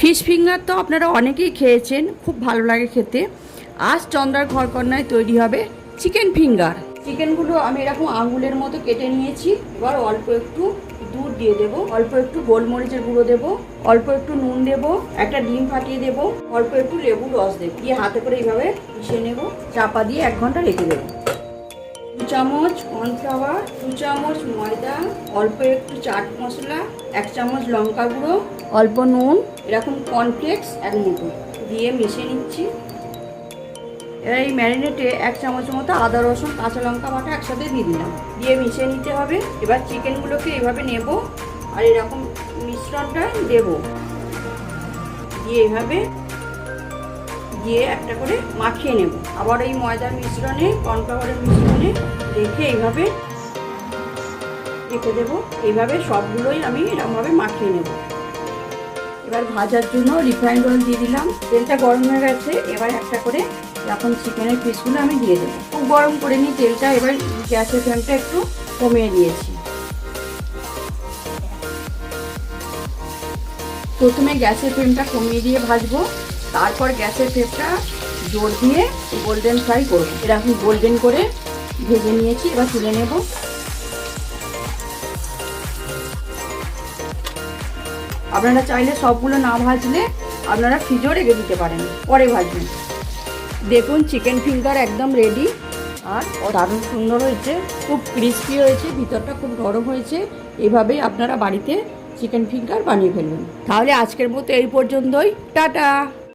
Fish finger তো আপনারা অনেকেই খেয়েছেন, খুব ভালো লাগে খেতে। আজ চন্দ্রার ঘরকন্যায় তৈরি হবে চিকেন ফিঙ্গার। চিকেনগুলো আমি এরকম আঙুলের মতো কেটে নিয়েছি। এবার অল্প একটু দুধ দিয়ে দেবো, অল্প একটু গোলমরিচের গুঁড়ো দেবো, অল্প একটু নুন দেবো, একটা ডিম ফাটিয়ে দেবো, অল্প একটু লেবুর রস দেবো, দিয়ে হাতে করে এইভাবে মিশিয়ে নেবো। চাপা দিয়ে 1 ঘন্টা রেখে দেবো। 2 চামচ কর্নফ্লাওয়ার, 2 চামচ ময়দা, অল্প একটু চাট মশলা, 1 চামচ লঙ্কা গুঁড়ো, অল্প নুন, এরকম কর্নফ্লেক্স 1 মুঠো দিয়ে মিশিয়ে নিচ্ছি। এবার এই ম্যারিনেটে 1 চামচ মতো আদা রসুন কাঁচা লঙ্কা বাটা একসাথে দিয়ে দিলাম, দিয়ে মিশিয়ে নিতে হবে। এবার চিকেনগুলোকে এইভাবে নেব আর এরকম মিশ্রণটা দেবো, দিয়ে এইভাবে দিয়ে একটা করে মাখিয়ে নেব। আবার এই ময়দার মিশ্রণে কর্নফ্লাওয়ারের মিশ্রণে রেখে এইভাবে রেখে দেবো। এইভাবে সবগুলোই আমি এরকমভাবে মাখিয়ে নেব। এবার ভাজার জন্য রিফাইন্ড অয়েল দিয়ে দিলাম, তেলটা গরম হয়ে গেছে। এবার একটা করে এখন চিকেনের পিসগুলো আমি দিয়ে দেবো। খুব গরম করে নিই তেলটা। এবার গ্যাসের ফ্লেমটা একটু কমিয়ে দিয়েছি। প্রথমে গ্যাসের ফ্লেমটা কমিয়ে দিয়ে ভাজবো, তারপর গ্যাসের ফ্লেমটা জোর দিয়ে গোল্ডেন ফ্রাই করবো। এরকম গোল্ডেন করে ভেজে নিয়েছি, এবার তুলে নেব। আপনারা চাইলে সবগুলো না ভাজলে আপনারা ফ্রিজেও রেখে দিতে পারেন, পরে ভাজবেন। দেখুন চিকেন ফিঙ্গার একদম রেডি, আর দারুণ সুন্দর হয়েছে, খুব ক্রিস্পি হয়েছে, ভিতরটা খুব নরম হয়েছে। এভাবেই আপনারা বাড়িতে চিকেন ফিঙ্গার বানিয়ে ফেলবেন। তাহলে আজকের মতো এই পর্যন্তই, টাটা।